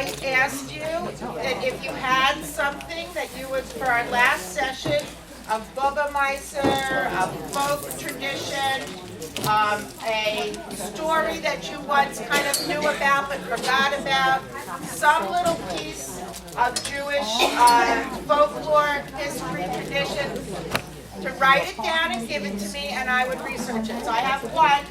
I asked you that if you had something that you would, for our last session, a Bürgermeister, a folk tradition, a story that you once kind of knew about but forgot about, some little piece of Jewish folklore, history, tradition, to write it down and give it to me, and I would research it. So I have one.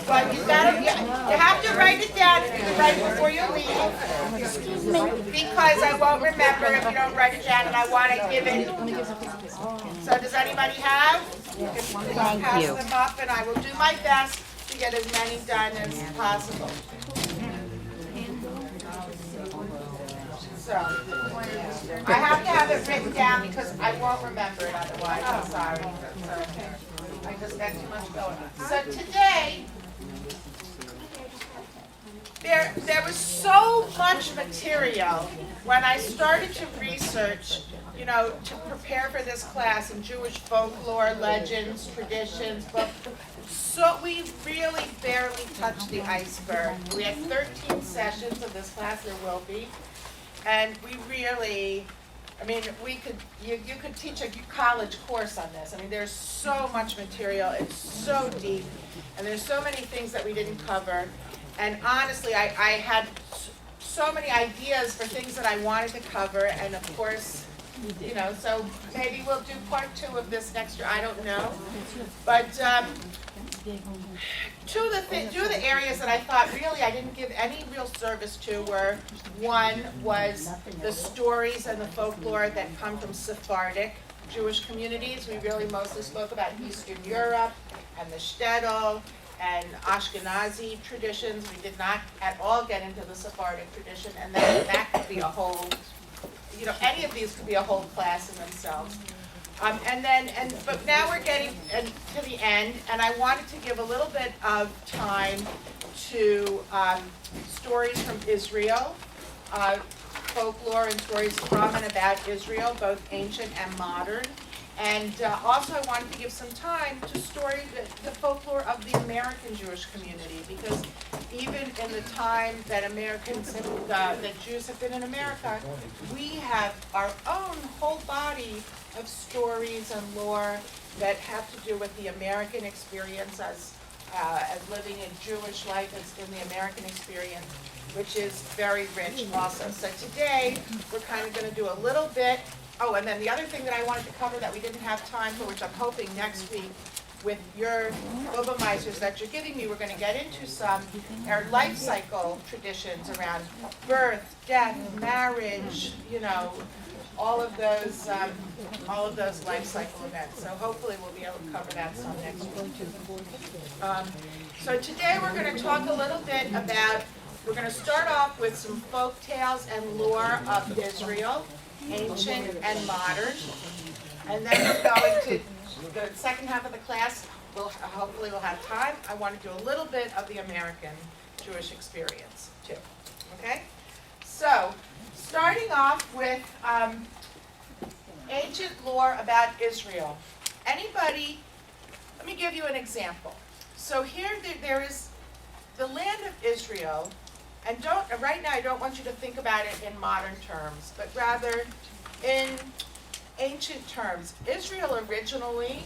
But you have to write it down right before you leave. Because I won't remember if you don't write it down, and I want to give it. So does anybody have? Pass them up, and I will do my best to get as many done as possible. So, I have to have it written down because I won't remember it otherwise. I'm sorry. So, I just got too much going on. So today, there was so much material when I started to research, to prepare for this class in Jewish folklore, legends, traditions, but so we really barely touched the iceberg. We had 13 sessions of this class, there will be. And we really, you could teach a college course on this. There's so much material, it's so deep, and there's so many things that we didn't cover. And honestly, I had so many ideas for things that I wanted to cover, and of course, so maybe we'll do part 2 of this next year, I don't know. But two of the areas that I thought really I didn't give any real service to were, one was the stories and the folklore that come from Sephardic Jewish communities. We really mostly spoke about Eastern Europe and the shtetl and Ashkenazi traditions. We did not at all get into the Sephardic tradition, and that could be a whole, any of these could be a whole class in themselves. But now we're getting to the end, and I wanted to give a little bit of time to stories from Israel, folklore and stories from and about Israel, both ancient and modern. And also I wanted to give some time to the folklore of the American Jewish community, because even in the time that that Jews have been in America, we have our own whole body of stories and lore that have to do with the American experience as living in Jewish life as in the American experience, which is very rich also. So today we're kind of going to do a little bit. Oh, and then the other thing that I wanted to cover that we didn't have time for, which I'm hoping next week with your Obermeisters that you're giving me, we're going to get into our life cycle traditions around birth, death, marriage, all of those life cycle events. So hopefully we'll be able to cover that some next week too. So today we're going to talk a little bit about, we're going to start off with some folk tales and lore of Israel, ancient and modern. And then we're going to, the second half of the class, hopefully we'll have time. I want to do a little bit of the American Jewish experience too. Okay? So, starting off with ancient lore about Israel. Anybody, let me give you an example. So here there is the land of Israel, and right now I don't want you to think about it in modern terms, but rather in ancient terms. Israel originally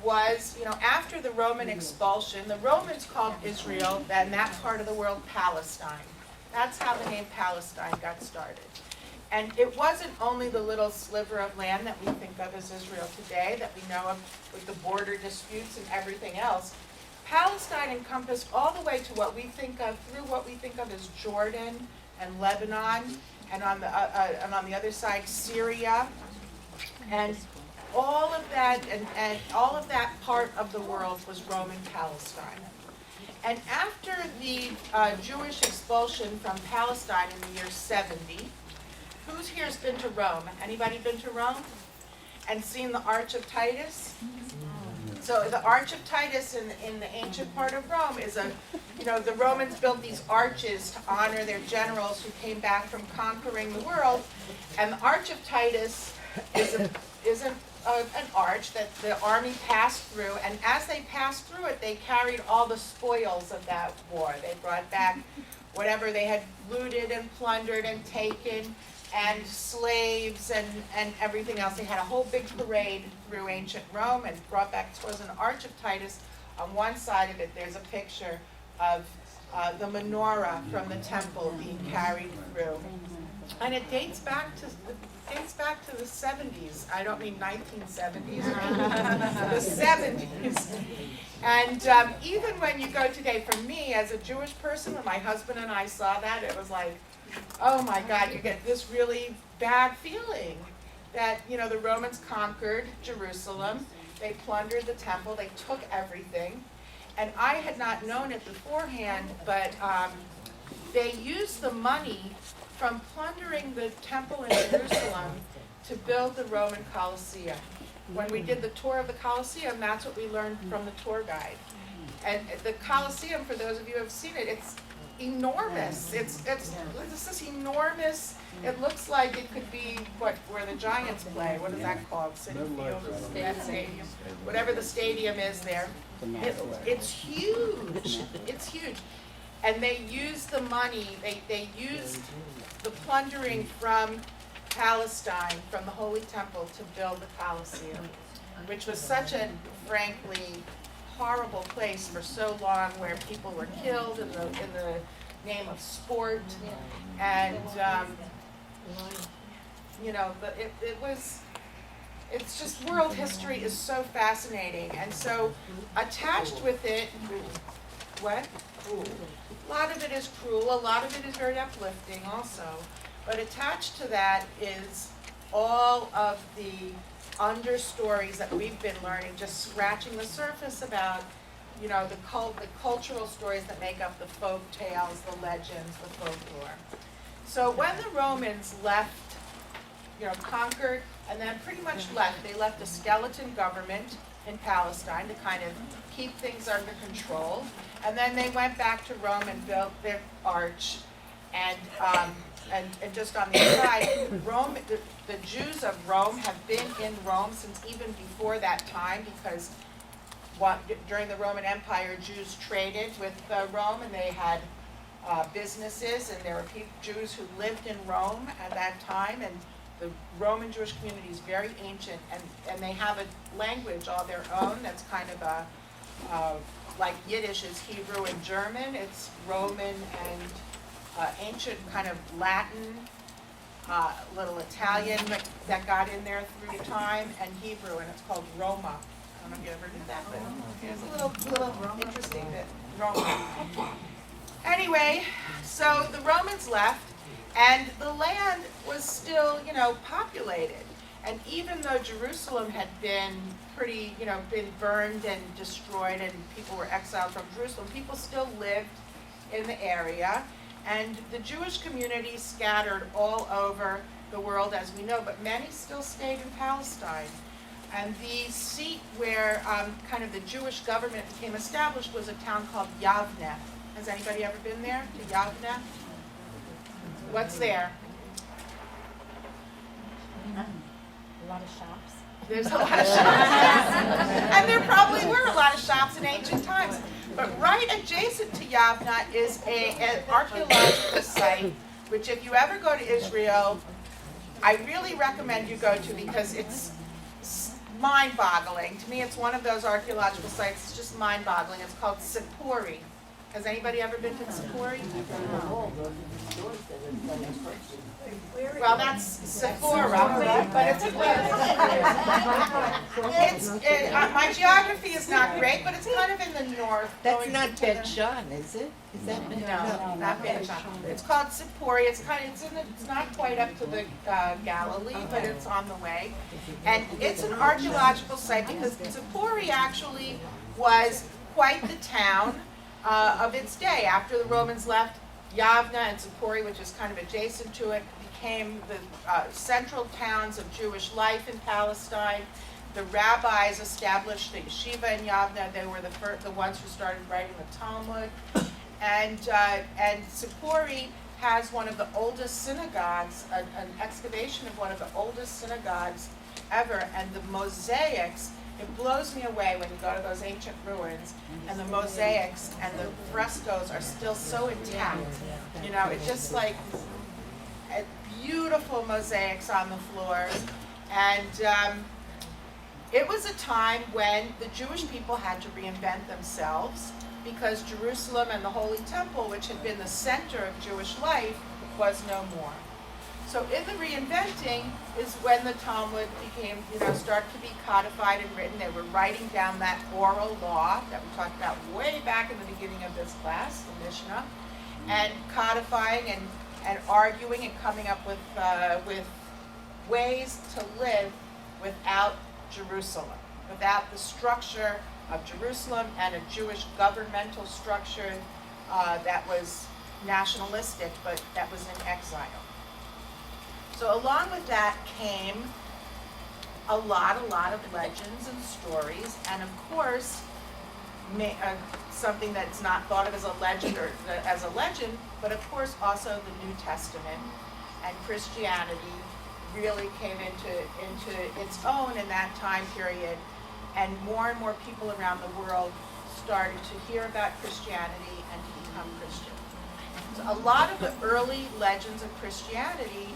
was, after the Roman expulsion, the Romans called Israel and that part of the world Palestine. That's how the name Palestine got started. And it wasn't only the little sliver of land that we think of as Israel today, that we know of with the border disputes and everything else. Palestine encompassed all the way to what we think of as Jordan and Lebanon, and on the other side Syria, and all of that and all of that part of the world was Roman Palestine. And after the Jewish expulsion from Palestine in the year 70, who's here's been to Rome? Anybody been to Rome and seen the Arch of Titus? So the Arch of Titus in the ancient part of Rome is the Romans built these arches to honor their generals who came back from conquering the world. And the Arch of Titus is an arch that the army passed through, and as they passed through it, they carried all the spoils of that war. They brought back whatever they had looted and plundered and taken, and slaves and everything else. They had a whole big parade through ancient Rome and brought back, it was an Arch of Titus. On one side of it, there's a picture of the menorah from the temple being carried through. And it dates back to the 70s. I don't mean 1970s, the 70s. And even when you go today, for me as a Jewish person, when my husband and I saw that, it was like, oh my God, you get this really bad feeling that, you know, the Romans conquered Jerusalem, they plundered the temple, they took everything. And I had not known it beforehand, but they used the money from plundering the temple in Jerusalem to build the Roman Colosseum. When we did the tour of the Colosseum, that's what we learned from the tour guide. And the Colosseum, for those of you who have seen it, it's enormous. It's this enormous, it looks like it could be where the Giants play. What is that called? City Field? Stadium? Whatever the stadium is there. It's huge. It's huge. And they used the money, they used the plundering from Palestine, from the Holy Temple, to build the Colosseum, which was such a, frankly, horrible place for so long, where people were killed in the name of sport, and you know, it's just, world history is so fascinating. And so attached with it, what? A lot of it is cruel, a lot of it is very uplifting also, but attached to that is all of the understories that we've been learning, just scratching the surface about, you know, the cultural stories that make up the folk tales, the legends, the folklore. So when the Romans left, you know, conquered, and then pretty much left, they left a skeleton government in Palestine to kind of keep things under control. And then they went back to Rome and built their arch. And just on the aside, Rome, the Jews of Rome have been in Rome since even before that time, because during the Roman Empire, Jews traded with Rome, and they had businesses, and there were Jews who lived in Rome at that time. And the Roman Jewish community is very ancient, and they have a language all their own that's kind of like Yiddish is Hebrew and German. It's Roman and ancient kind of Latin, little Italian that got in there through time, and Hebrew, and it's called Roma. I don't know if you ever did that, but it's a little interesting that Roma. Anyway, so the Romans left, and the land was still, you know, populated. And even though Jerusalem had been pretty, you know, been burned and destroyed, and people were exiled from Jerusalem, people still lived in the area. And the Jewish community scattered all over the world, as we know, but many still stayed in Palestine. And the seat where kind of the Jewish government became established was a town called Yavne. Has anybody ever been there, to Yavne? What's there? A lot of shops. There's a lot of shops. And there probably were a lot of shops in ancient times. But right adjacent to Yavne is an archaeological site, which if you ever go to Israel, I really recommend you go to, because it's mind-boggling. To me, it's one of those archaeological sites, it's just mind-boggling. It's called Sippori. Has anybody ever been to Sippori? Well, that's Sephora, but it's my geography is not great, but it's kind of in the north. That's not Bet Shan, is it? Is that Bet No, not Bet Shan. It's called Sippori. It's not quite up to the Galilee, but it's on the way. And it's an archaeological site, because Sippori actually was quite the town of its day. After the Romans left, Yavne and Sippori, which is kind of adjacent to it, became the central towns of Jewish life in Palestine. The rabbis established the yeshiva in Yavne. They were the ones who started writing the Talmud. And Sippori has one of the oldest synagogues, an excavation of one of the oldest synagogues ever, and the mosaics, it blows me away when you go to those ancient ruins, and the mosaics and the frescoes are still so intact. You know, it's just like beautiful mosaics on the floors, and it was a time when the Jewish people had to reinvent themselves, because Jerusalem and the Holy Temple, which had been the center of Jewish life, was no more. So in the reinventing is when the Talmud became, started to be codified and written. They were writing down that oral law that we talked about way back in the beginning of this class, the Mishnah, and codifying and arguing and coming up with ways to live without Jerusalem, without the structure of Jerusalem and a Jewish governmental structure that was nationalistic, but that was in exile. So along with that came a lot of legends and stories, and of course, something that's not thought of as a legend but of course also the New Testament, and Christianity really came into its own in that time period, and more people around the world started to hear about Christianity and to become Christian. So a lot of the early legends of Christianity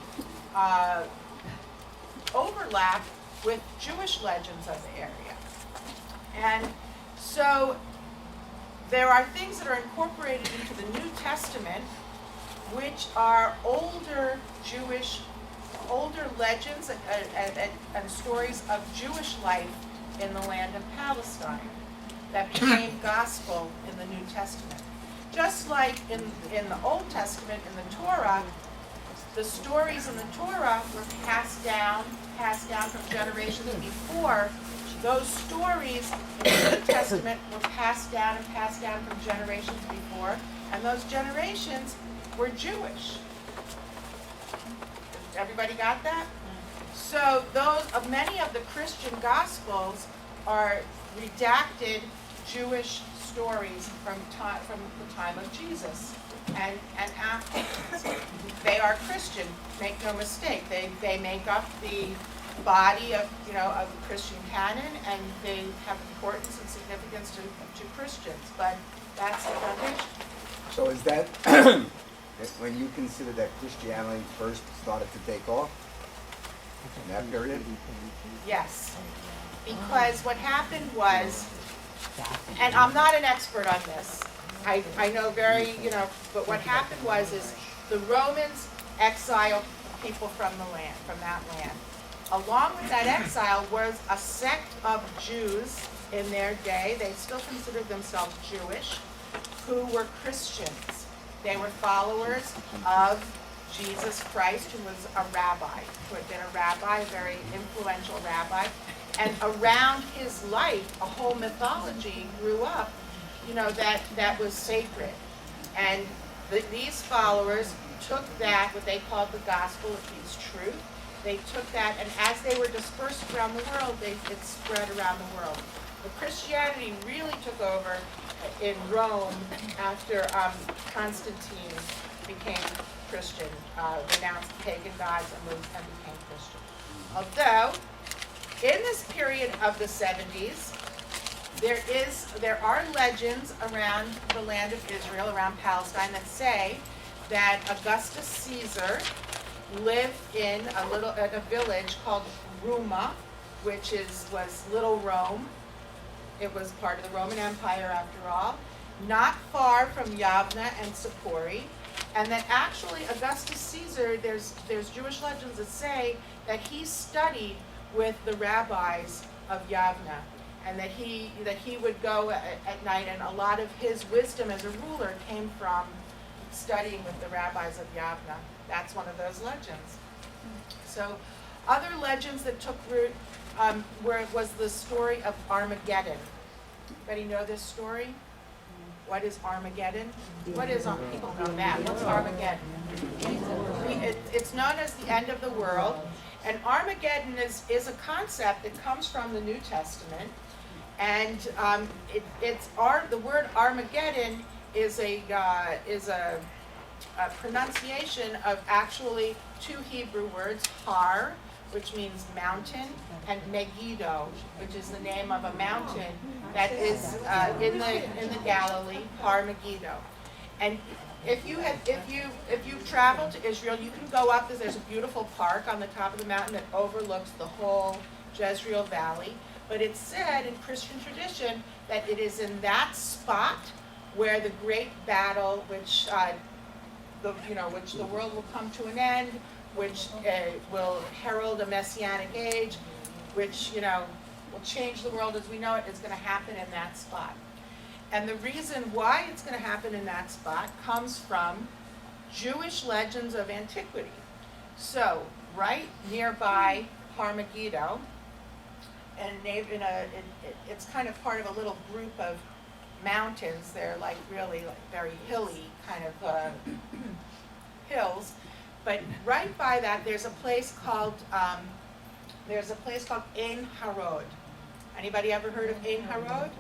overlap with Jewish legends of the area. And so there are things that are incorporated into the New Testament, which are older legends and stories of Jewish life in the land of Palestine that became gospel in the New Testament. Just like in the Old Testament, in the Torah, the stories in the Torah were passed down from generations before. Those stories in the New Testament were passed down from generations before, and those generations were Jewish. Everybody got that? So many of the Christian Gospels are redacted Jewish stories from the time of Jesus and afterwards. They are Christian, make no mistake. They make up the body of the Christian canon, and they have importance and significance to Christians. But that's the foundation. So is that when you consider that Christianity first started to take off in that period? Yes, because what happened was, and I'm not an expert on this, I know but what happened is the Romans exiled people from that land. Along with that exile was a sect of Jews in their day, they still considered themselves Jewish, who were Christians. They were followers of Jesus Christ, who was a rabbi, who had been a rabbi, a very influential rabbi. And around his life, a whole mythology grew up, that was sacred. And these followers took that, what they called the gospel of peace, truth. They took that, and as they were dispersed around the world, it spread around the world. But Christianity really took over in Rome after Constantine became Christian, renounced pagan gods and became Christian. Although, in this period of the 70s, there are legends around the land of Israel, around Palestine, that say that Augustus Caesar lived in a village called Ruma, which was Little Rome. It was part of the Roman Empire, after all, not far from Yavna and Sippori, and that actually Augustus Caesar, there's Jewish legends that say that he studied with the rabbis of Yavna, and that he would go at night, and a lot of his wisdom as a ruler came from studying with the rabbis of Yavna. That's one of those legends. So other legends that took root was the story of Armageddon. Anybody know this story? What is Armageddon? What is people know that? What's Armageddon? It's known as the end of the world, and Armageddon is a concept that comes from the New Testament, and the word Armageddon is a pronunciation of actually two Hebrew words, Har, which means mountain, and Megiddo, which is the name of a mountain that is in the Galilee, Har Megiddo. And if you've traveled to Israel, you can go up. There's a beautiful park on the top of the mountain that overlooks the whole Jezreel Valley. But it's said in Christian tradition that it is in that spot where the great battle, which the world will come to an end, which will herald a messianic age, which will change the world as we know it, is going to happen in that spot. And the reason why it's going to happen in that spot comes from Jewish legends of antiquity. So, right nearby Har Megiddo, and it's kind of part of a little group of mountains. They're really very hilly kind of hills. But right by that, there's a place called Ein Harod. Anybody ever heard of Ein Harod?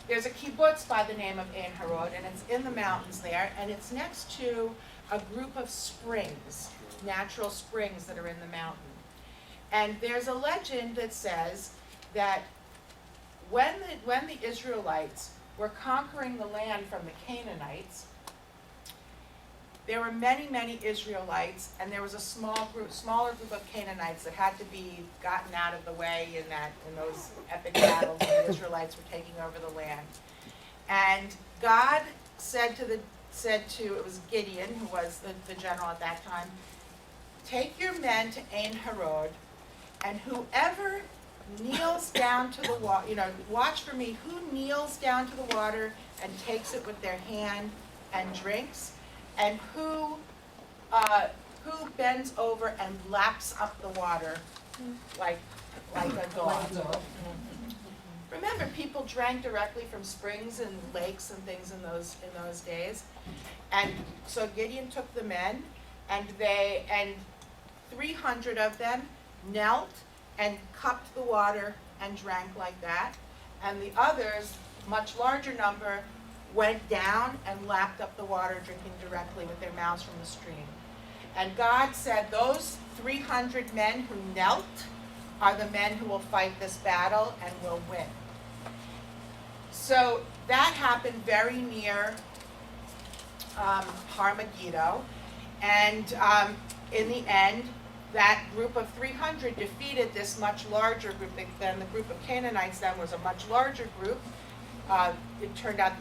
There's a kibbutz by the name of Ein Harod, and it's in the mountains there, and it's next to a group of springs, natural springs that are in the mountain. And there's a legend that says that when the Israelites were conquering the land from the Canaanites, there were many, many Israelites, and there was a smaller group of Canaanites that had to be gotten out of the way in those epic battles when the Israelites were taking over the land. And God said to it was Gideon, who was the general at that time, take your men to Ein Harod, and whoever kneels down to the water, watch for me, who kneels down to the water and takes it with their hand and drinks, and who bends over and laps up the water like a dog. Remember, people drank directly from springs and lakes and things in those days. And so Gideon took the men, and 300 of them knelt and cupped the water and drank like that. And the others, much larger number, went down and lapped up the water, drinking directly with their mouths from the stream. And God said, those 300 men who knelt are the men who will fight this battle and will win. So that happened very near Har Megiddo, and in the end, that group of 300 defeated this much larger group. Then the group of Canaanites then was a much larger group. It turned out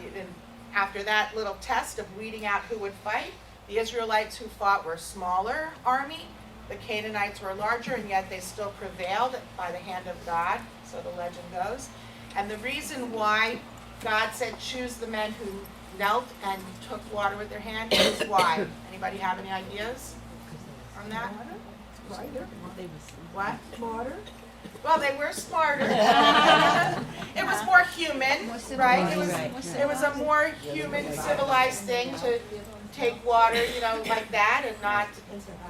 after that little test of weeding out who would fight, the Israelites who fought were a smaller army. The Canaanites were larger, and yet they still prevailed by the hand of God, so the legend goes. And the reason why God said choose the men who knelt and took water with their hand is why. Anybody have any ideas on that? What? Smarter? Well, they were smarter. It was more human, right? It was a more human, civilized thing to take water, like that, and not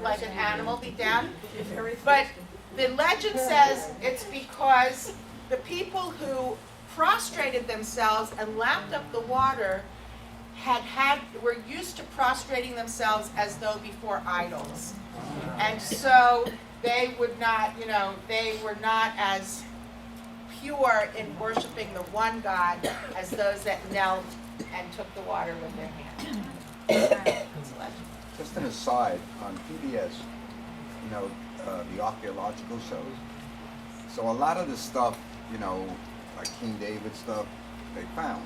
like an animal beat down. But the legend says it's because the people who prostrated themselves and lapped up the water were used to prostrating themselves as though before idols. And so they would not, they were not as pure in worshiping the one God as those that knelt and took the water with their hand. Just an aside, on PBS, the archaeological shows. So a lot of the stuff, like King David stuff, they found.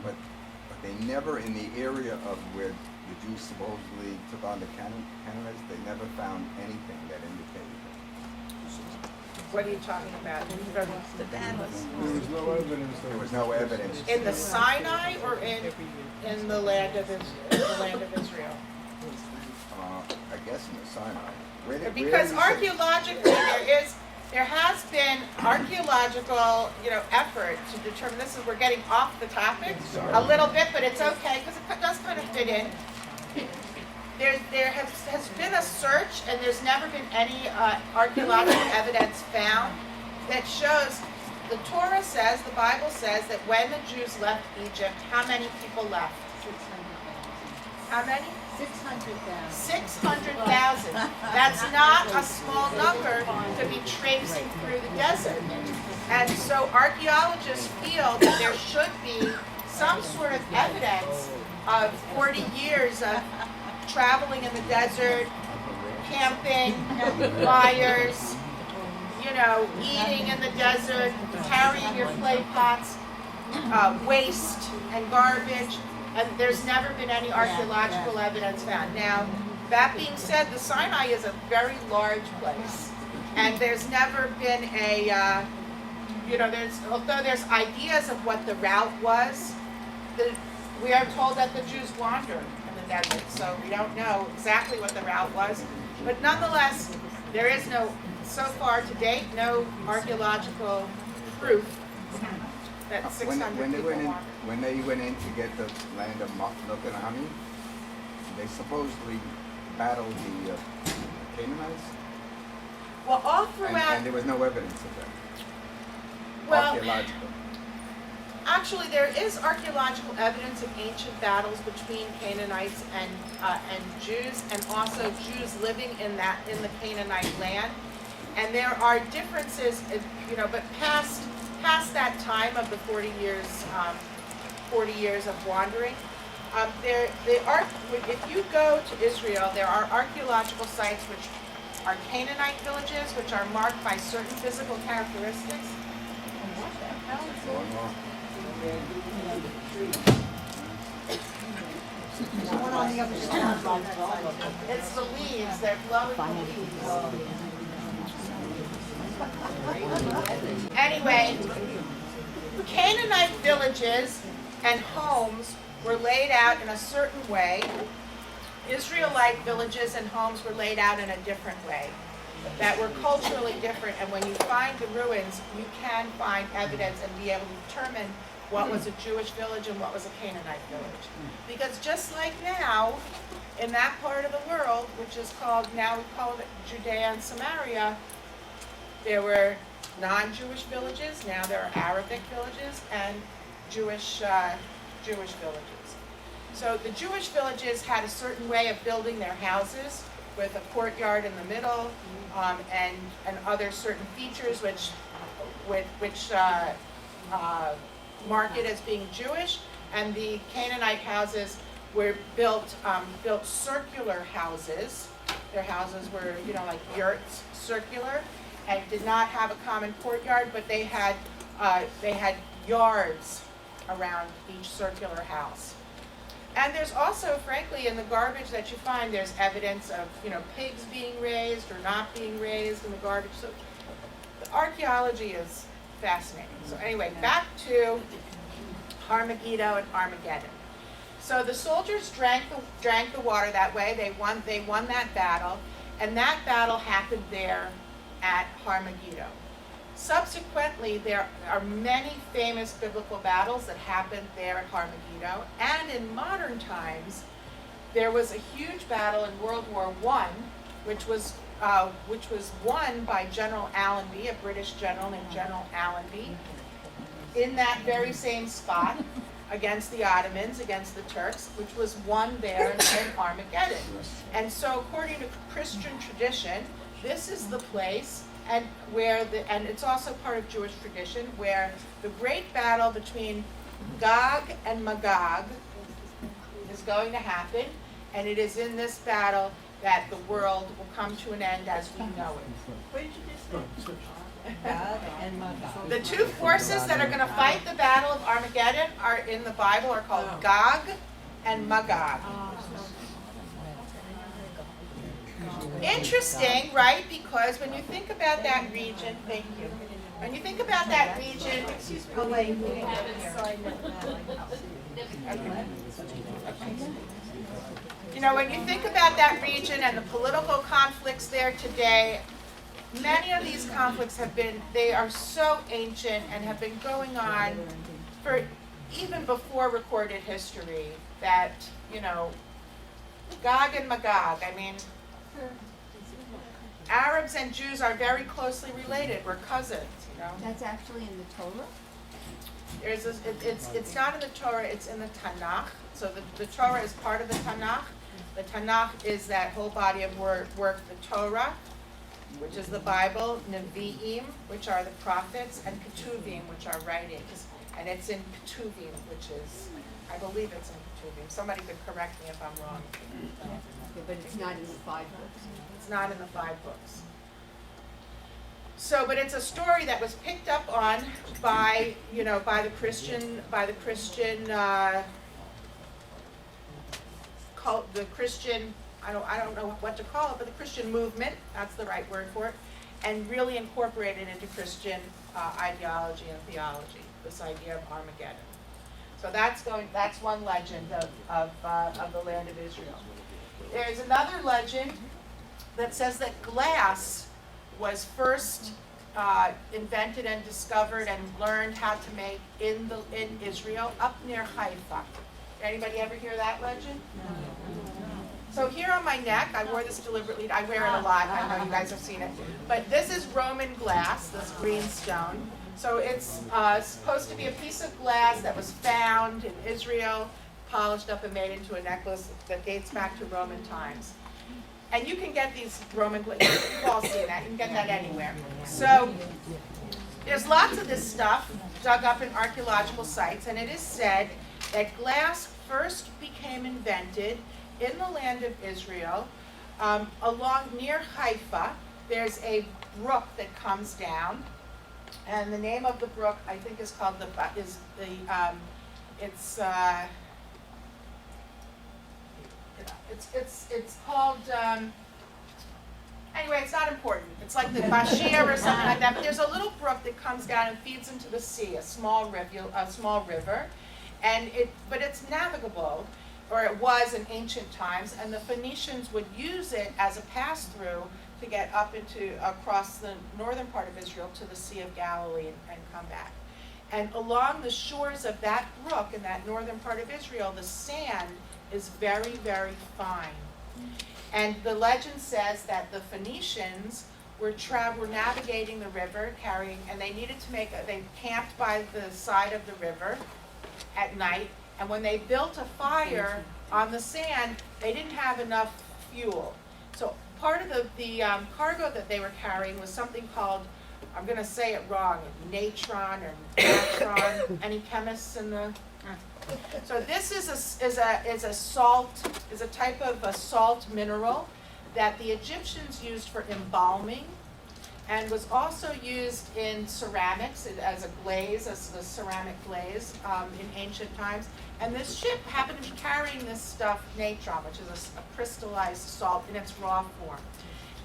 But they never, in the area of where the Jews supposedly took on the Canaanites, they never found anything that indicated that. What are you talking about? The battles. There was no evidence. There was no evidence. In the Sinai or in the land of Israel? I guess in the Sinai. Because archaeologically there has been archaeological, effort to determine this. We're getting off the topic a little bit, but it's okay because it does kind of fit in. There has been a search, and there's never been any archaeological evidence found that shows. The Torah says, the Bible says that when the Jews left Egypt, how many people left? 600,000. How many? 600,000. That's not a small number to be traipsing through the desert. And so archaeologists feel that there should be some sort of evidence of 40 years of traveling in the desert, camping, fires, eating in the desert, carrying your clay pots, waste and garbage, and there's never been any archaeological evidence found. Now, that being said, the Sinai is a very large place, and there's never been although there's ideas of what the route was, we are told that the Jews wandered in the desert, so we don't know exactly what the route was, but nonetheless, there is so far to date, no archaeological proof that 600 people wandered. When they went in to get the land of milk and honey, they supposedly battled the Canaanites, Well, all throughout, and there was no evidence of that. well, Archaeological. actually, there is archaeological evidence of ancient battles between Canaanites and Jews, and also Jews living in the Canaanite land. And there are differences, but past that time of the 40 years of wandering, if you go to Israel, there are archaeological sites which are Canaanite villages, which are marked by certain physical characteristics. It's the leaves, they're blowing the leaves. Anyway, Canaanite villages and homes were laid out in a certain way. Israelite villages and homes were laid out in a different way, that were culturally different, and when you find the ruins, you can find evidence and be able to determine what was a Jewish village and what was a Canaanite village. Because just like now, in that part of the world, which is called, now we call it Judea and Samaria, there were non-Jewish villages, now there are Arabic villages and Jewish villages. So the Jewish villages had a certain way of building their houses with a courtyard in the middle, and other certain features which mark it as being Jewish. And the Canaanite houses were built circular houses. Their houses were, like yurts, circular, and did not have a common courtyard, but they had yards around each circular house. And there's also, frankly, in the garbage that you find, there's evidence of, pigs being raised or not being raised in the garbage. So the archaeology is fascinating. So anyway, back to Harmageddo and Armageddon. So the soldiers drank the water that way. They won that battle, and that battle happened there at Harmageddo. Subsequently, there are many famous biblical battles that happened there at Harmageddo, and in modern times, there was a huge battle in World War I, which was won by General Allenby, a British general named General Allenby, in that very same spot against the Ottomans, against the Turks, which was won there in Armageddon. And so, according to Christian tradition, this is the place. And it's also part of Jewish tradition, where the great battle between Gog and Magog is going to happen, and it is in this battle that the world will come to an end as we know it. What did you just say? Gog and Magog. The two forces that are going to fight the Battle of Armageddon are in the Bible are called Gog and Magog. Interesting, right? Because when you think about that region, thank you. When you think about that region, excuse me. Oh, wait, we have it signed. When you think about that region and the political conflicts there today, many of these conflicts they are so ancient and have been going on for even before recorded history that, Gog and Magog, Arabs and Jews are very closely related. We're cousins, That's actually in the Torah? It's not in the Torah, it's in the Tanakh. So the Torah is part of the Tanakh, The Tanakh is that whole body of work, the Torah, which is the Bible, Nevi'im, which are the prophets, and Ketuvim, which are writings. And it's in Ketuvim, which is, I believe it's in Ketuvim. Somebody could correct me if I'm wrong. Okay, but it's not in the 5 books. It's not in the 5 books. So, but it's a story that was picked up on by, by the Christian, I don't know what to call it, but the Christian movement, that's the right word for it, and really incorporated into Christian ideology and theology, this idea of Armageddon. So that's one legend of the land of Israel. There's another legend that says that glass was first invented and discovered and learned how to make in Israel up near Haifa. Anybody ever hear that legend? So here on my neck, I wore this deliberately. I wear it a lot. I know you guys have seen it. But this is Roman glass, this green stone. So it's supposed to be a piece of glass that was found in Israel, polished up and made into a necklace that dates back to Roman times. And you can get these Roman glass, you've all seen that, you can get that anywhere. So there's lots of this stuff dug up in archaeological sites, and it is said that glass first became invented in the land of Israel, along near Haifa. There's a brook that comes down, and the name of the brook I think is called it's called anyway, it's not important. It's like the Bashir or something like that. But there's a little brook that comes down and feeds into the sea, a small river, but it's navigable, or it was in ancient times, and the Phoenicians would use it as a pass-through to get up across the northern part of Israel to the Sea of Galilee and come back. And along the shores of that brook in that northern part of Israel, the sand is very, very fine. And the legend says that the Phoenicians were navigating the river, and they needed to they camped by the side of the river at night, and when they built a fire on the sand, they didn't have enough fuel. So part of the cargo that they were carrying was something called, I'm going to say it wrong, natron or natron. Any chemists in the? So this is a type of a salt mineral that the Egyptians used for embalming, and was also used in ceramics as a glaze, as a ceramic glaze in ancient times. And this ship happened to be carrying this stuff, natron, which is a crystallized salt in its raw form.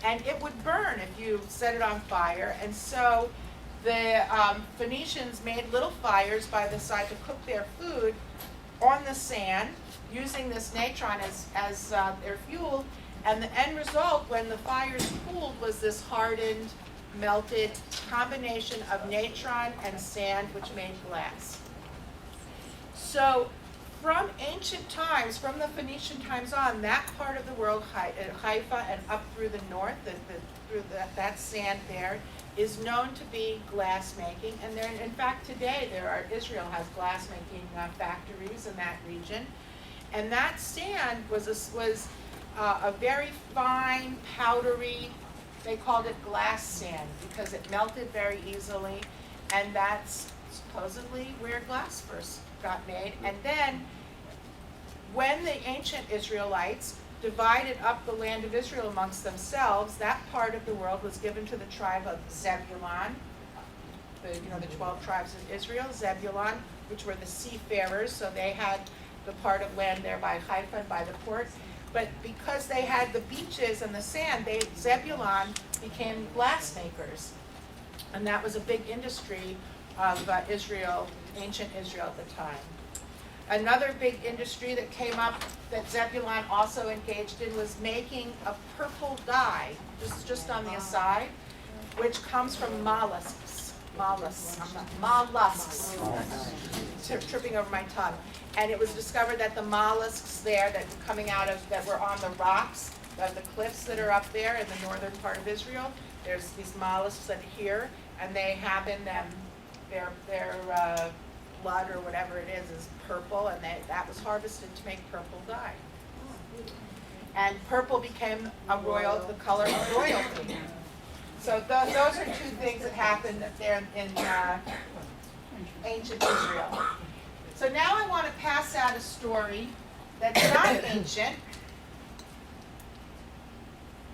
And it would burn if you set it on fire. And so the Phoenicians made little fires by the side to cook their food on the sand, using this natron as their fuel. And the end result, when the fires cooled, was this hardened, melted combination of natron and sand, which made glass. So from ancient times, from the Phoenician times on, that part of the world, Haifa and up through the north, that sand there, is known to be glass making. And there, in fact, today Israel has glass making factories in that region. And that sand was a very fine, powdery, they called it glass sand because it melted very easily, and that's supposedly where glass first got made. And then when the ancient Israelites divided up the land of Israel amongst themselves, that part of the world was given to the tribe of Zebulun, the 12 tribes of Israel, Zebulun, which were the seafarers, so they had the part of land there by Haifa and by the port. But because they had the beaches and the sand, Zebulun became glass makers. And that was a big industry of Israel, ancient Israel at the time. Another big industry that came up that Zebulun also engaged in was making a purple dye, just on the aside, which comes from mollusks. Mollusks. Tripping over my tongue. And it was discovered that the mollusks there that were on the rocks of the cliffs that are up there in the northern part of Israel, there's these mollusks that are here, and they have in them their blood or whatever it is purple, and that was harvested to make purple dye. and purple became the color of royalty. So those are two things that happened there in ancient Israel. So now I want to pass out a story that's not ancient.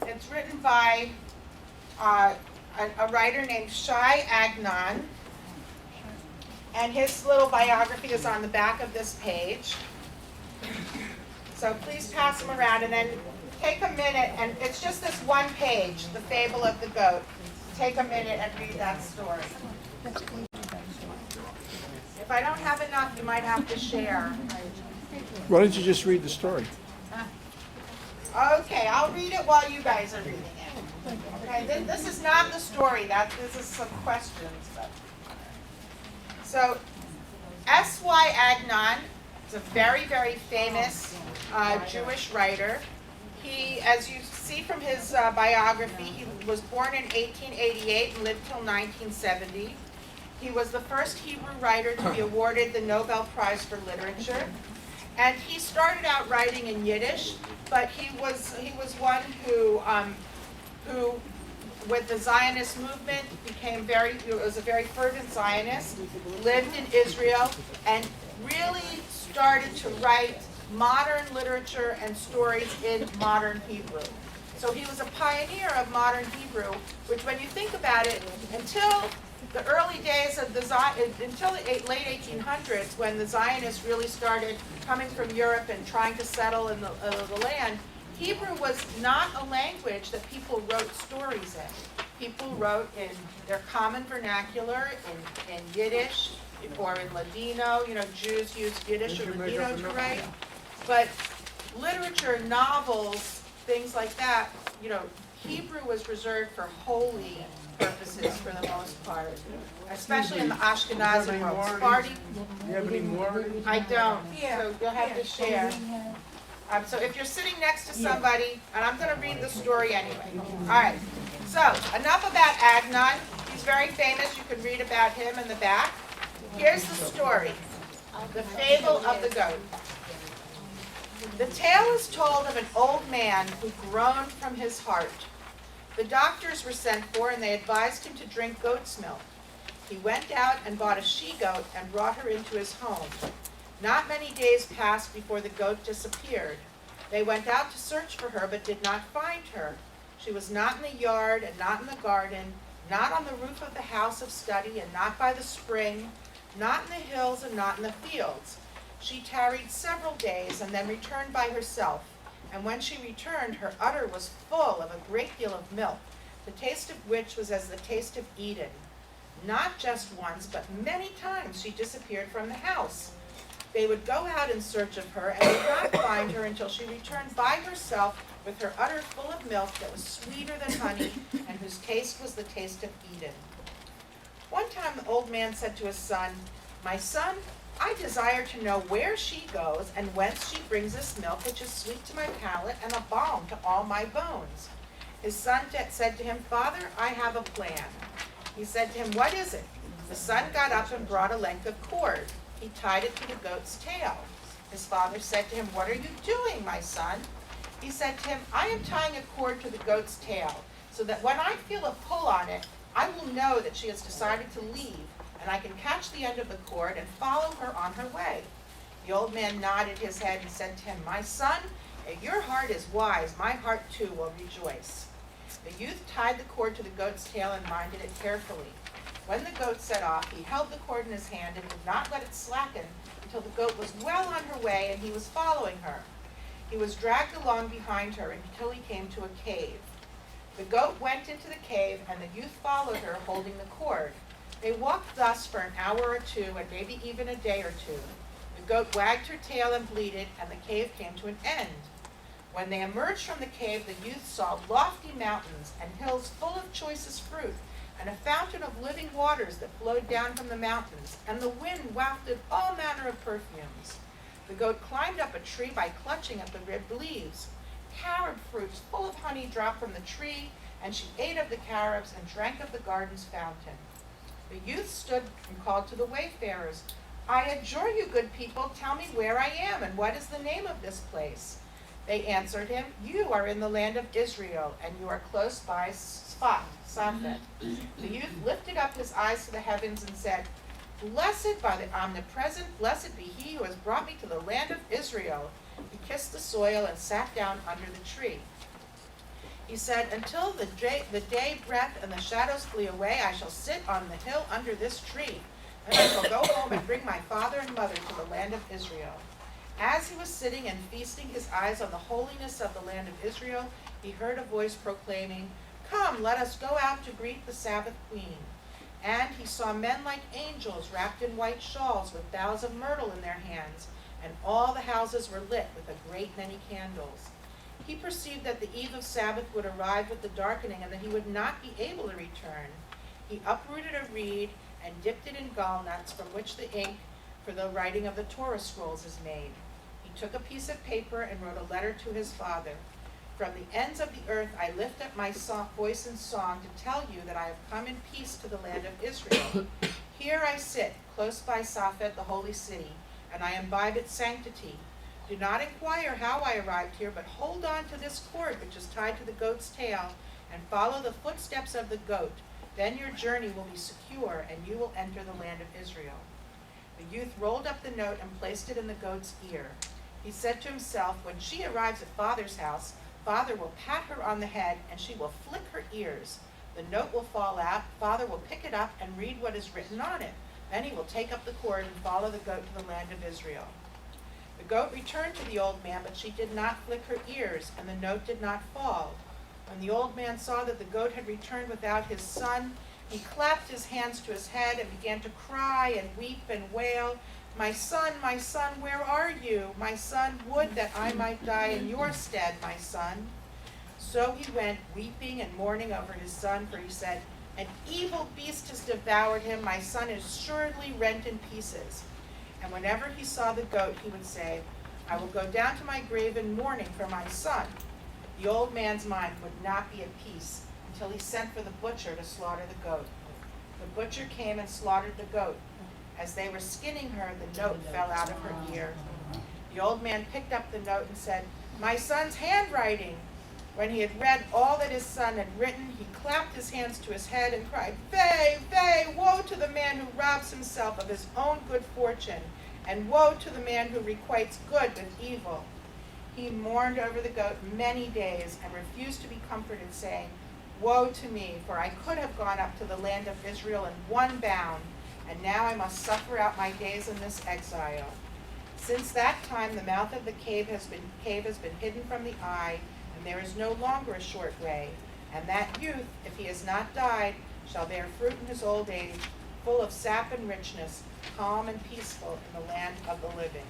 It's written by a writer named Shai Agnon, and his little biography is on the back of this page. So please pass them around, and then take a minute, and it's just this one page, The Fable of the Goat. Take a minute and read that story. If I don't have enough, you might have to share. Why don't you just read the story? Okay, I'll read it while you guys are reading it. Okay, this is not the story. This is some questions. So, S.Y. Agnon is a very, very famous Jewish writer. He, as you see from his biography, he was born in 1888 and lived till 1970. He was the first Hebrew writer to be awarded the Nobel Prize for Literature. And he started out writing in Yiddish, but he was one who with the Zionist movement was a very fervent Zionist, lived in Israel, and really started to write modern literature and stories in modern Hebrew. So he was a pioneer of modern Hebrew, which when you think about it, until the early days of until the late 1800s, when the Zionists really started coming from Europe and trying to settle in the land, Hebrew was not a language that people wrote stories in. People wrote in their common vernacular, in Yiddish, or in Ladino. Jews used Yiddish or Ladino to write. But literature, novels, things like that, Hebrew was reserved for holy purposes for the most part, especially in the Ashkenazi world. Sephardi, You have any more? I don't, so you'll have to share. So if you're sitting next to somebody, and I'm going to read the story anyway. All right, so enough about Agnon. He's very famous. You can read about him in the back. Here's the story, The Fable of the Goat. The tale is told of an old man who groaned from his heart. The doctors were sent for, and they advised him to drink goat's milk. He went out and bought a she-goat and brought her into his home. Not many days passed before the goat disappeared. They went out to search for her, but did not find her. She was not in the yard and not in the garden, not on the roof of the house of study and not by the spring, not in the hills and not in the fields. She tarried several days and then returned by herself. And when she returned, her udder was full of a great deal of milk, the taste of which was as the taste of Eden. Not just once, but many times she disappeared from the house. They would go out in search of her and would not find her until she returned by herself with her udder full of milk that was sweeter than honey and whose taste was the taste of Eden. One time the old man said to his son, "My son, I desire to know where she goes and whence she brings this milk which is sweet to my palate and a balm to all my bones." His son said to him, "Father, I have a plan." He said to him, "What is it?" The son got up and brought a length of cord. He tied it to the goat's tail. His father said to him, "What are you doing, my son?" He said to him, "I am tying a cord to the goat's tail, so that when I feel a pull on it, I will know that she has decided to leave, and I can catch the end of the cord and follow her on her way." The old man nodded his head and said to him, "My son, if your heart is wise, my heart too will rejoice." The youth tied the cord to the goat's tail and minded it carefully. When the goat set off, he held the cord in his hand and did not let it slacken until the goat was well on her way and he was following her. He was dragged along behind her until he came to a cave. The goat went into the cave and the youth followed her, holding the cord. They walked thus for an hour or two and maybe even a day or two. The goat wagged her tail and bleated, and the cave came to an end. When they emerged from the cave, the youth saw lofty mountains and hills full of choicest fruit, and a fountain of living waters that flowed down from the mountains, and the wind wafted all manner of perfumes. The goat climbed up a tree by clutching at the ribbed leaves. Carob fruits full of honey dropped from the tree, and she ate of the carobs and drank of the garden's fountain. The youth stood and called to the wayfarers, "I adjure you, good people, tell me where I am, and what is the name of this place." They answered him, "You are in the land of Israel, and you are close by Safed." The youth lifted up his eyes to the heavens and said, "Blessed by the omnipresent, blessed be he who has brought me to the land of Israel." He kissed the soil and sat down under the tree. He said, "Until the day breath and the shadows flee away, I shall sit on the hill under this tree. Then I shall go home and bring my father and mother to the land of Israel." As he was sitting and feasting his eyes on the holiness of the land of Israel, he heard a voice proclaiming, "Come, let us go out to greet the Sabbath queen." And he saw men like angels wrapped in white shawls with boughs of myrtle in their hands, and all the houses were lit with a great many candles. He perceived that the eve of Sabbath would arrive with the darkening, and that he would not be able to return. He uprooted a reed and dipped it in gall nuts, from which the ink for the writing of the Torah scrolls is made. He took a piece of paper and wrote a letter to his father. "From the ends of the earth I lift up my voice in song to tell you that I have come in peace to the land of Israel. Here I sit, close by Safed, the holy city, and I imbibe its sanctity. Do not inquire how I arrived here, but hold on to this cord which is tied to the goat's tail, and follow the footsteps of the goat. Then your journey will be secure, and you will enter the land of Israel." The youth rolled up the note and placed it in the goat's ear. He said to himself, "When she arrives at Father's house, Father will pat her on the head, and she will flick her ears. The note will fall out, Father will pick it up and read what is written on it. Then he will take up the cord and follow the goat to the land of Israel." The goat returned to the old man, but she did not flick her ears, and the note did not fall. When the old man saw that the goat had returned without his son, he clapped his hands to his head and began to cry and weep and wail, my son, where are you? My son, would that I might die in your stead, my son." So he went weeping and mourning over his son, for he said, "An evil beast has devoured him, my son is assuredly rent in pieces." And whenever he saw the goat, he would say, "I will go down to my grave in mourning for my son." The old man's mind would not be at peace until he sent for the butcher to slaughter the goat. The butcher came and slaughtered the goat. As they were skinning her, the note fell out of her ear. The old man picked up the note and said, "My son's handwriting." When he had read all that his son had written, he clapped his hands to his head and cried, "Fie, fie, woe to the man who robs himself of his own good fortune, and woe to the man who requites good with evil." He mourned over the goat many days and refused to be comforted, saying, "Woe to me, for I could have gone up to the land of Israel in one bound, and now I must suffer out my days in this exile." Since that time the mouth of the cave has been hidden from the eye, and there is no longer a short way. And that youth, if he has not died, shall bear fruit in his old age, full of sap and richness, calm and peaceful in the land of the living.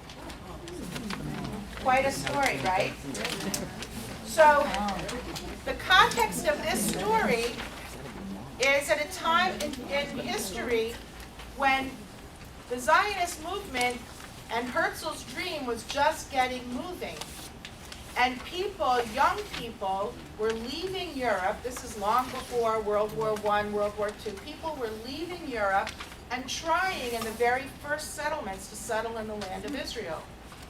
Quite a story, right? So, the context of this story is at a time in history when the Zionist movement and Herzl's dream was just getting moving. And people, young people, were leaving Europe. This is long before World War I, World War II. People were leaving Europe and trying in the very first settlements to settle in the land of Israel.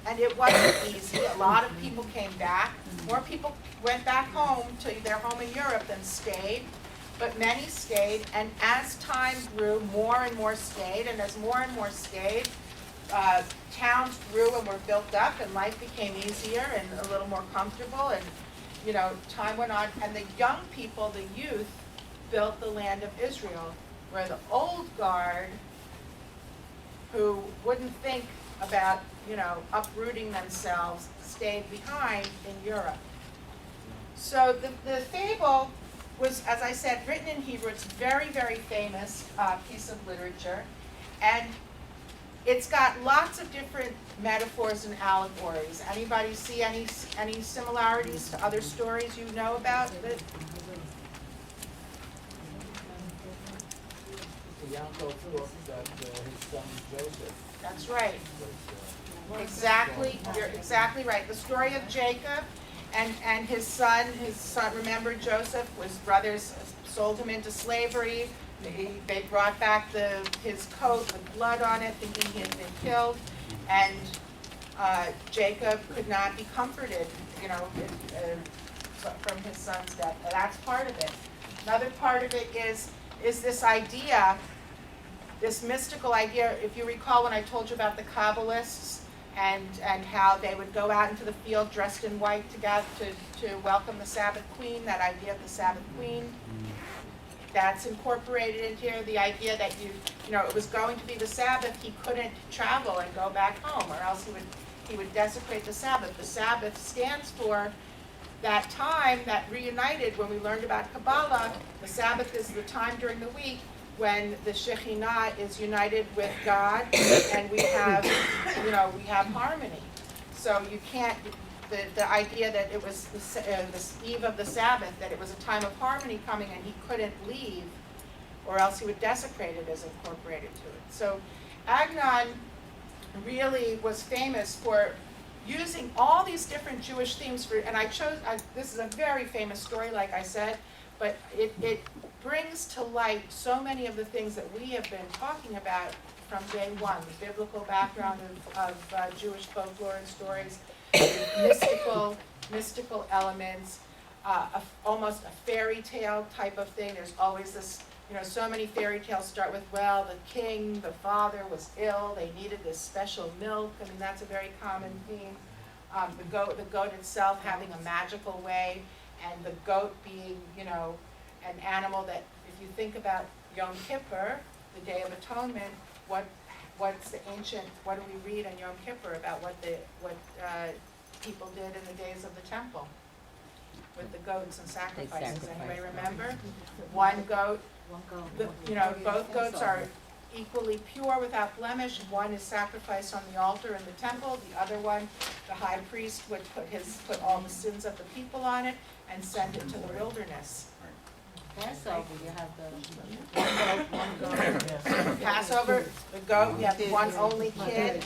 And it wasn't easy. A lot of people came back. More people went back home to their home in Europe than stayed. But many stayed. And as time grew, more and more stayed. And as more and more stayed, towns grew and were built up, and life became easier and a little more comfortable, and time went on, and the young people, the youth, built the land of Israel, where the old guard, who wouldn't think about uprooting themselves, stayed behind in Europe. So the fable was, as I said, written in Hebrew. It's a very, very famous piece of literature, and it's got lots of different metaphors and allegories. Anybody see any similarities to other stories you know about? Yaakov thought that his son Joseph That's right. was Exactly. You're exactly right. The story of Jacob and his son. Remember, Joseph, his brothers sold him into slavery. They brought back his coat with blood on it, thinking he had been killed, and Jacob could not be comforted you know, from his son's death. That's part of it. Another part of it is this idea, this mystical idea. If you recall when I told you about the Kabbalists and how they would go out into the field dressed in white to welcome the Sabbath Queen, that idea of the Sabbath Queen. That's incorporated into here, the idea that you know, it was going to be the Sabbath, he couldn't travel and go back home, or else he would desecrate the Sabbath. The Sabbath stands for that time that reunited. When we learned about Kabbalah, the Sabbath is the time during the week when the Shekhinah is united with God, and we have, you know, we have harmony. So you can't, the idea that it was the eve of the Sabbath, that it was a time of harmony coming and he couldn't leave, or else he would desecrate it, is incorporated to it. So Agnon really was famous for using all these different Jewish themes for, and this is a very famous story, like I said, but it brings to light so many of the things that we have been talking about from day one, the biblical background of Jewish folklore and stories, mystical elements, almost a fairy tale type of thing. There's always this, you know, so many fairy tales start with, well, the king, the father was ill, they needed this special milk. I mean, that's a very common theme. The goat itself having a magical way, and the goat being, you know, an animal that, if you think about Yom Kippur, the Day of Atonement, what's the ancient, what do we read on Yom Kippur about what people did in the days of the temple with the goats and sacrifices? Anybody remember? One goat, you know, both goats are equally pure without blemish. One is sacrificed on the altar in the temple. The other one, the high priest would put all the sins of the people on it and send it to the wilderness. Passover, you have the Passover, the goat, you have one only kid,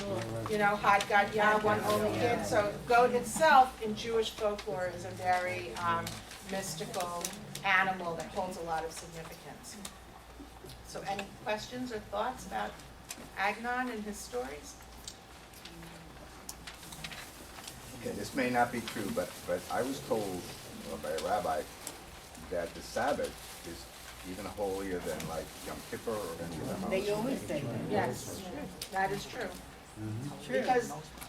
you know, Had Gadya, one only kid. So goat itself in Jewish folklore is a very mystical animal that holds a lot of significance. So any questions or thoughts about Agnon and his stories? Okay, this may not be true, but I was told by a rabbi that the Sabbath is even holier than like Yom Kippur or any of them. They always say that. Yes, that is true.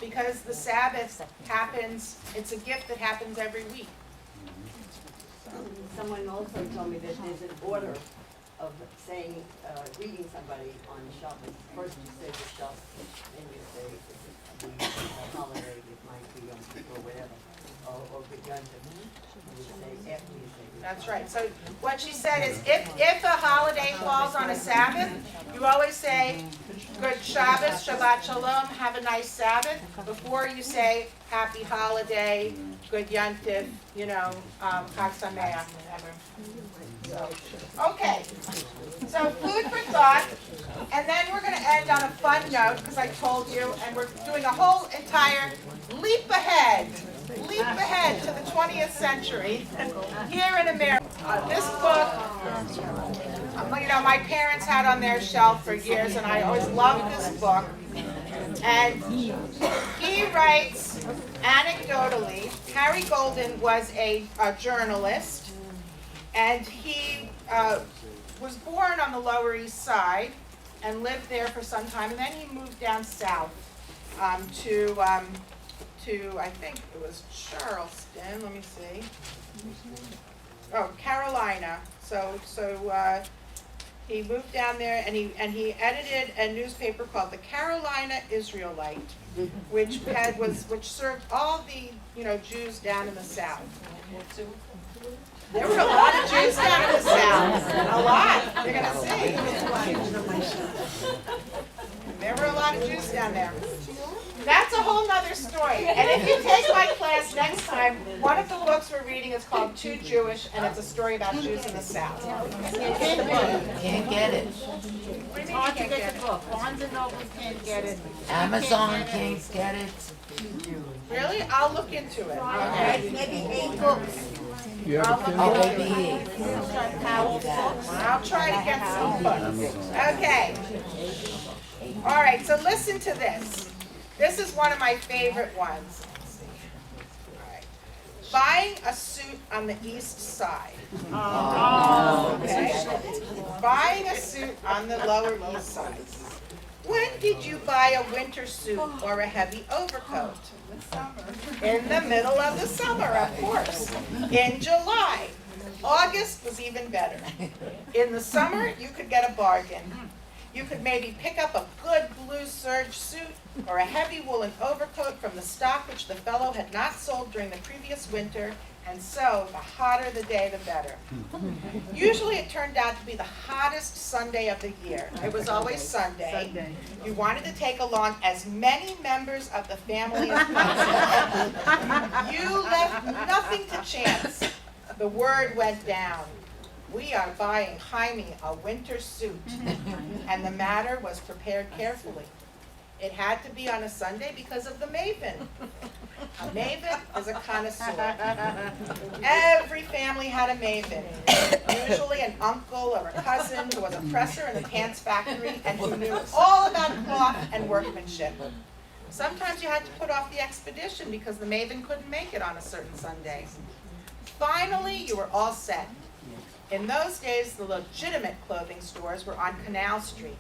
Because the Sabbath happens, it's a gift that happens every week. Someone also told me that there's an order of saying, greeting somebody on Shabbos. First you say the Shabbos, then you say the holiday, it might be Yom Kippur or whatever, or Good Yom Tov. You say after you say Good That's right. So what she said is, if a holiday falls on a Sabbath, you always say, Good Shabbos, Shabbat Shalom, have a nice Sabbath, before you say, Happy Holiday, Good Yom Tov, you know, Chag Sameach, whatever. So, okay, so food for thought, and then we're going to end on a fun note, because I told you, and we're doing a whole entire leap ahead to the 20th century here in America. This book, you know, my parents had on their shelf for years, and I always loved this book. And he writes anecdotally, Harry Golden was a journalist, and he was born on the Lower East Side and lived there for some time, and then he moved down south to I think it was Charleston. Let me see. Oh, Carolina. So he moved down there, and he edited a newspaper called the Carolina Israelite, which served all the Jews down in the South. There were a lot of Jews down in the South. A lot. You're gonna see. There were a lot of Jews down there. That's a whole nother story. And if you take my class next time, one of the books we're reading is called Too Jewish, and it's a story about Jews in the South. Can't get it. What do you mean you can't get it? Barnes and Noble can't get it. Amazon can't get it. Really? I'll look into it. Okay. Maybe 8 books. You have a Oh, Kindle? maybe. I'll try to get some books. Okay. All right, so listen to this. This is one of my favorite ones. Let's see. All right. Buying a suit on the east side. Okay? Buying a suit on the lower east side. When did you buy a winter suit or a heavy overcoat? In the middle of the summer, of course. In July. August was even better. In the summer, you could get a bargain. You could maybe pick up a good blue serge suit or a heavy woolen overcoat from the stock which the fellow had not sold during the previous winter, and so the hotter the day, the better. Usually it turned out to be the hottest Sunday of the year. It was always Sunday. You wanted to take along as many members of the family as possible. You left nothing to chance. The word went down. We are buying Jaime a winter suit. And the matter was prepared carefully. It had to be on a Sunday because of the maven. A maven is a connoisseur. Every family had a maven. Usually an uncle or a cousin who was a presser in the pants factory and who knew all about cloth and workmanship. Sometimes you had to put off the expedition because the maven couldn't make it on a certain Sunday. Finally, you were all set. In those days, the legitimate clothing stores were on Canal Street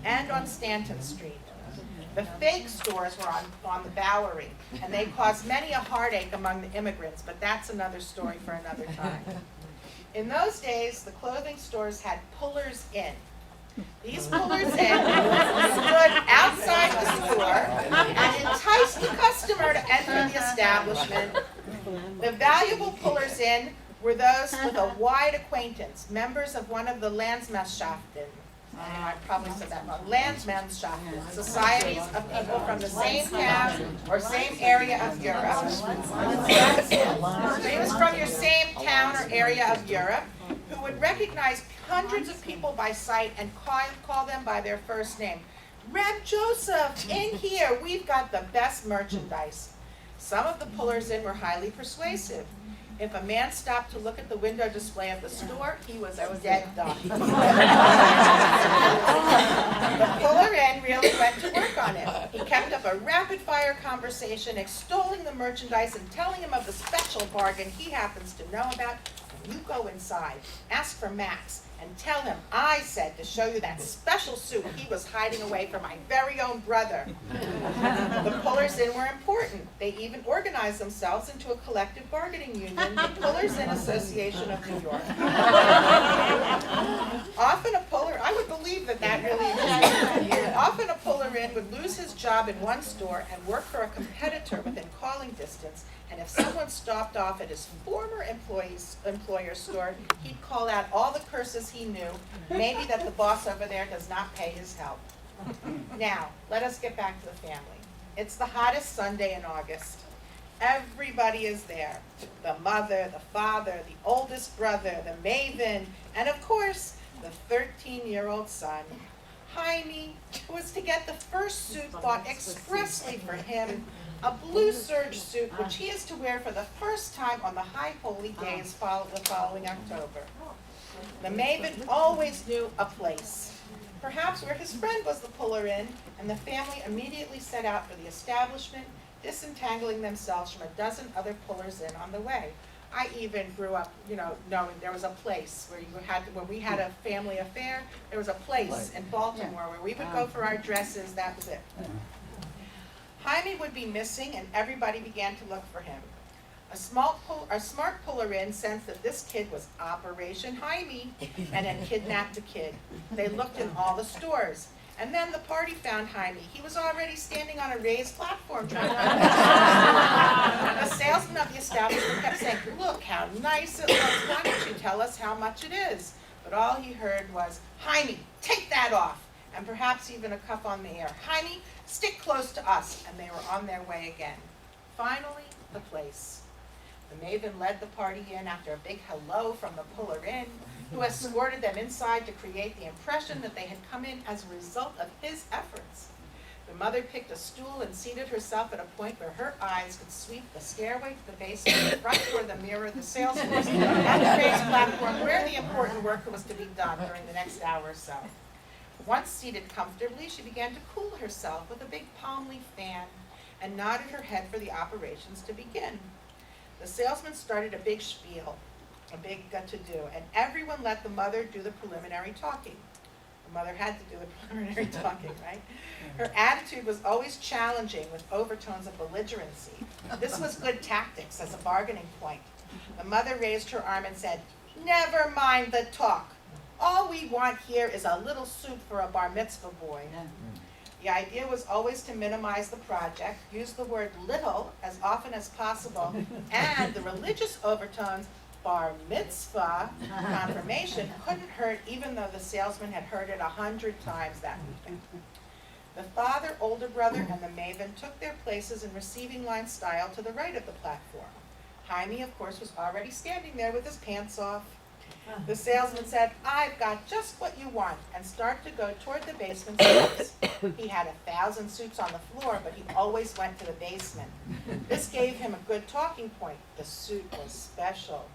and on Stanton Street. The fake stores were on the Bowery, and they caused many a heartache among the immigrants, but that's another story for another time. In those days, the clothing stores had pullers in. These pullers in stood outside the store and enticed the customer to enter the establishment. The valuable pullers in were those with a wide acquaintance, members of one of the Landsmannschaften. I probably said that wrong. Landsmannschaften, societies of people from the same town or same area of Europe. It was from your same town or area of Europe who would recognize hundreds of people by sight and call them by their first name. Reb Joseph, in here, we've got the best merchandise. Some of the pullers in were highly persuasive. If a man stopped to look at the window display of the store, he was a dead dog. The puller in really went to work on it. He kept up a rapid-fire conversation, extolling the merchandise and telling him of the special bargain he happens to know about. When you go inside, ask for Max, and tell him I said to show you that special suit he was hiding away from my very own brother. The pullers in were important. They even organized themselves into a collective bargaining union, the Pullers In Association of New York. Often a puller, I would believe that really existed. Often a puller in would lose his job in one store and work for a competitor within calling distance. And if someone stopped off at his former employer's store, he'd call out all the curses he knew, maybe that the boss over there does not pay his help. Now, let us get back to the family. It's the hottest Sunday in August. Everybody is there. The mother, the father, the oldest brother, the maven, and of course, the 13-year-old son, Jaime, who was to get the first suit bought expressly for him, a blue serge suit which he is to wear for the first time on the high holy days the following October. The maven always knew a place, perhaps where his friend was the puller in, and the family immediately set out for the establishment, disentangling themselves from a dozen other pullers in on the way. I even grew up, knowing there was a place where when we had a family affair, there was a place in Baltimore where we would go for our dresses, that was it. Jaime would be missing, and everybody began to look for him. A smart puller-in sensed that this kid was Operation Jaime and had kidnapped the kid. They looked in all the stores, and then the party found Jaime. He was already standing on a raised platform trying to The salesman of the establishment kept saying, "Look how nice it looks. Why don't you tell us how much it is?" But all he heard was, "Jaime, take that off," and perhaps even a cuff on the ear. "Jaime, stick close to us," and they were on their way again. Finally, the place. The maven led the party in after a big hello from the puller-in, who escorted them inside to create the impression that they had come in as a result of his efforts. The mother picked a stool and seated herself at a point where her eyes could sweep the stairway to the basement, the front door, the mirror, the sales force, and the raised platform where the important work was to be done during the next hour or so. Once seated comfortably, she began to cool herself with a big palm leaf fan and nodded her head for the operations to begin. The salesman started a big spiel, a big to-do, and everyone let the mother do the preliminary talking. The mother had to do the preliminary talking, right? Her attitude was always challenging with overtones of belligerency. This was good tactics as a bargaining point. The mother raised her arm and said, "Never mind the talk. All we want here is a little soup for a bar mitzvah boy." The idea was always to minimize the project, use the word little as often as possible, and the religious overtones, bar mitzvah, confirmation, couldn't hurt even though the salesman had heard it 100 times that weekend. The father, older brother, and the maven took their places in receiving line style to the right of the platform. Jaime, of course, was already standing there with his pants off. The salesman said, "I've got just what you want," and started to go toward the basement steps. He had 1,000 suits on the floor, but he always went to the basement. This gave him a good talking point. The suit was special.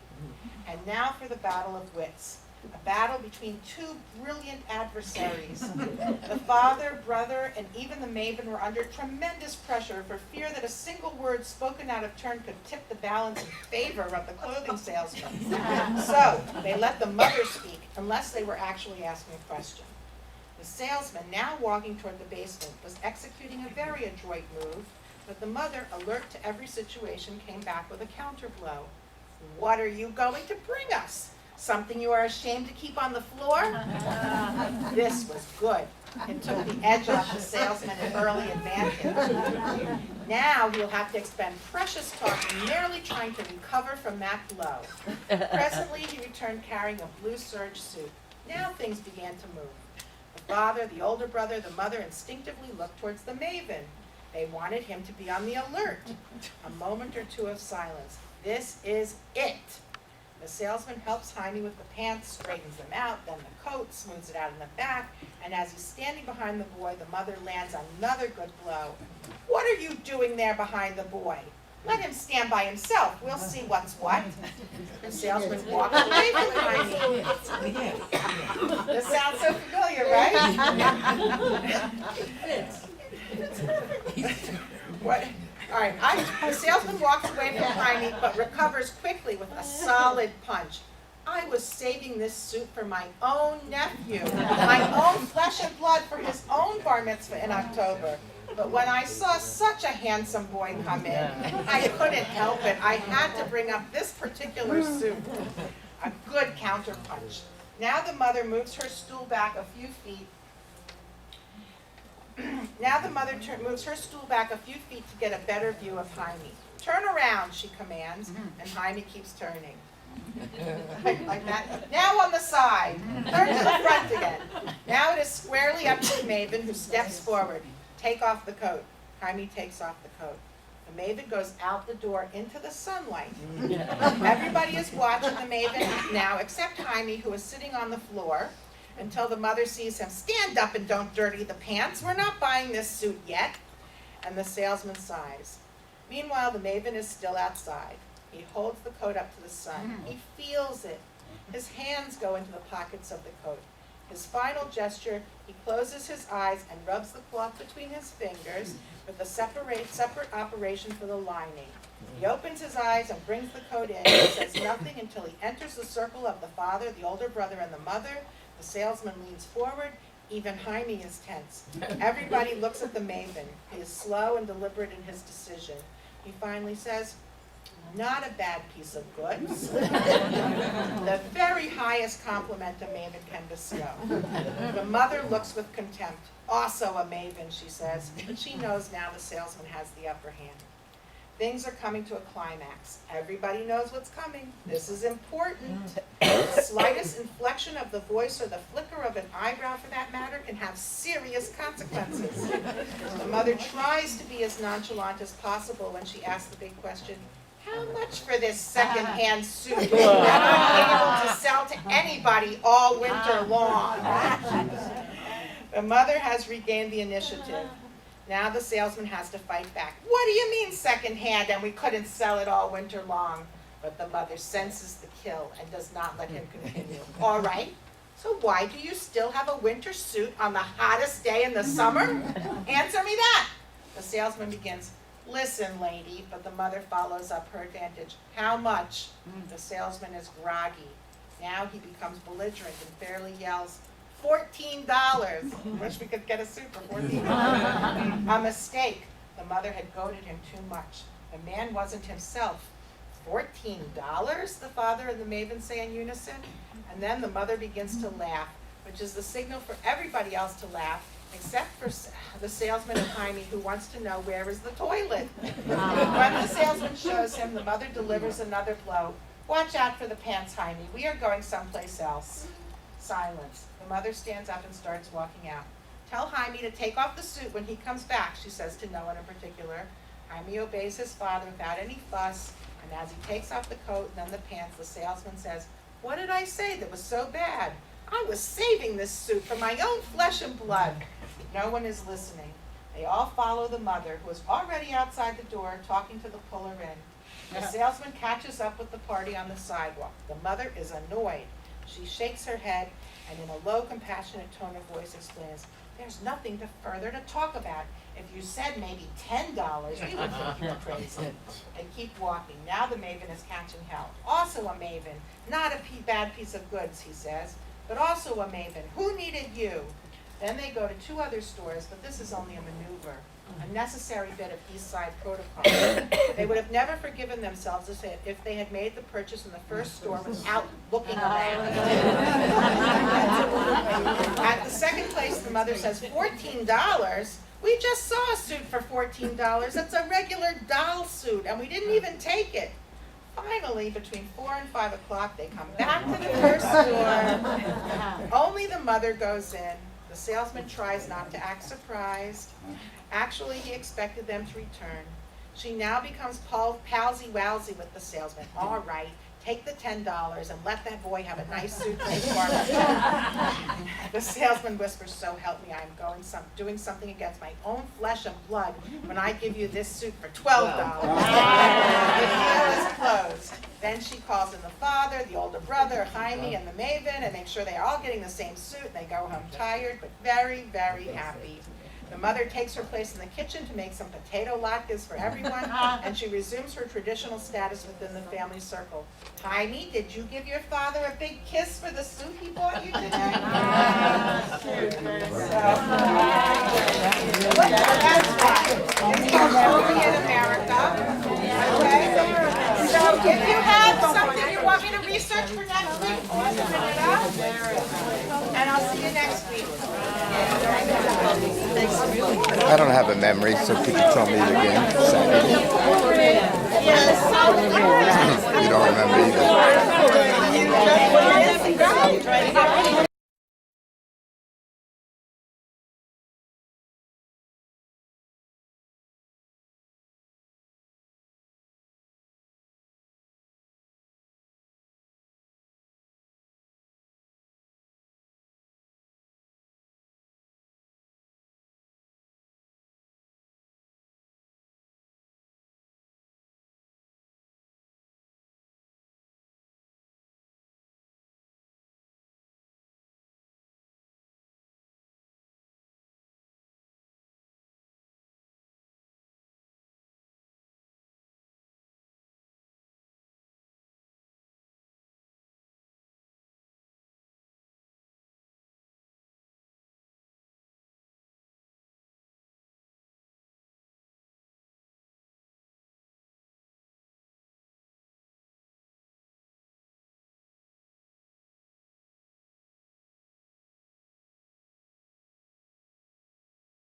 And now for the battle of wits. A battle between two brilliant adversaries. The father, brother, and even the maven were under tremendous pressure for fear that a single word spoken out of turn could tip the balance in favor of the clothing salesman. So they let the mother speak unless they were actually asking a question. The salesman, now walking toward the basement, was executing a very adroit move, but the mother, alert to every situation, came back with a counterblow. "What are you going to bring us? Something you are ashamed to keep on the floor?" This was good. It took the edge off the salesman an early advantage. Now he'll have to expend precious talking merely trying to recover from that blow. Presently he returned carrying a blue serge suit. Now things began to move. The father, the older brother, the mother instinctively looked towards the maven. They wanted him to be on the alert. A moment or two of silence. This is it. The salesman helps Jaime with the pants, straightens them out, then the coat, smooths it out in the back, and as he's standing behind the boy, the mother lands another good blow. "What are you doing there behind the boy? Let him stand by himself. We'll see what's what." The salesman walks away from Jaime. This sounds so familiar, right? What? All right, the salesman walks away from Jaime, but recovers quickly with a solid punch. "I was saving this suit for my own nephew, my own flesh and blood for his own bar mitzvah in October. But when I saw such a handsome boy come in, I couldn't help it. I had to bring up this particular suit." A good counterpunch. Now the mother moves her stool back a few feet. Moves her stool back a few feet to get a better view of Jaime. "Turn around," she commands, and Jaime keeps turning. Like that. "Now on the side. Turn to the front again." Now it is squarely up to the maven, who steps forward. "Take off the coat." Jaime takes off the coat. The maven goes out the door into the sunlight. Everybody is watching the maven now, except Jaime, who is sitting on the floor, until the mother sees him. "Stand up and don't dirty the pants. We're not buying this suit yet." And the salesman sighs. Meanwhile, the maven is still outside. He holds the coat up to the sun. He feels it. His hands go into the pockets of the coat. His final gesture, he closes his eyes and rubs the cloth between his fingers with a separate operation for the lining. He opens his eyes and brings the coat in. He says nothing until he enters the circle of the father, the older brother, and the mother. The salesman leans forward. Even Jaime is tense. Everybody looks at the maven. He is slow and deliberate in his decision. He finally says, "Not a bad piece of goods." The very highest compliment a maven can bestow. The mother looks with contempt. "Also a maven," she says. But she knows now the salesman has the upper hand. Things are coming to a climax. Everybody knows what's coming. This is important. The slightest inflection of the voice or the flicker of an eyebrow, for that matter, can have serious consequences. The mother tries to be as nonchalant as possible when she asks the big question, "How much for this second-hand suit that I'm able to sell to anybody all winter long?" The mother has regained the initiative. Now the salesman has to fight back. "What do you mean second-hand and we couldn't sell it all winter long?" But the mother senses the kill and does not let him continue. "All right, so why do you still have a winter suit on the hottest day in the summer? Answer me that." The salesman begins, Listen, lady, but the mother follows up her advantage. How much? The salesman is groggy. Now he becomes belligerent and fairly yells, $14. Wish we could get a suit for $14. A mistake. The mother had goaded him too much. The man wasn't himself. $14? The father and the maven say in unison. And then the mother begins to laugh, which is the signal for everybody else to laugh, except for the salesman and Jaime, who wants to know where is the toilet. When the salesman shows him, the mother delivers another blow. Watch out for the pants, Jaime. We are going someplace else. Silence. The mother stands up and starts walking out. Tell Jaime to take off the suit when he comes back, she says to no one in particular. Jaime obeys his father without any fuss, and as he takes off the coat and then the pants, the salesman says, "What did I say that was so bad? I was saving this suit for my own flesh and blood." No one is listening. They all follow the mother, who is already outside the door talking to the puller in. The salesman catches up with the party on the sidewalk. The mother is annoyed. She shakes her head and in a low, compassionate tone of voice explains, "There's nothing further to talk about. If you said maybe $10, we would think you were crazy." They keep walking. Now the maven is catching hell. Also a maven, not a bad piece of goods, he says, but also a maven. Who needed you? Then they go to 2 other stores, but this is only a maneuver, a necessary bit of East Side protocol. They would have never forgiven themselves if they had made the purchase in the first store without looking around. At the second place, the mother says, $14? We just saw a suit for $14. It's a regular doll suit, and we didn't even take it. Finally, between 4 and 5 o'clock, they come back to the first store. Only the mother goes in. The salesman tries not to act surprised. Actually, he expected them to return. She now becomes palsy-walsy with the salesman. All right, take the $10 and let that boy have a nice suit for his barbecue. The salesman whispers, "So help me, I am doing something against my own flesh and blood when I give you this suit for $12. The deal is closed. Then she calls in the father, the older brother, Jaime, and the maven, and makes sure they are all getting the same suit, and they go home tired, but very, very happy. The mother takes her place in the kitchen to make some potato latkes for everyone, and she resumes her traditional status within the family circle. Jaime, did you give your father a big kiss for the suit he bought you today? That's right. It's called Only in America. Okay? So if you have something you want me to research for next week, open it up, and I'll see you next week. I don't have a memory, so could you tell me it again? Sandy? You don't remember either.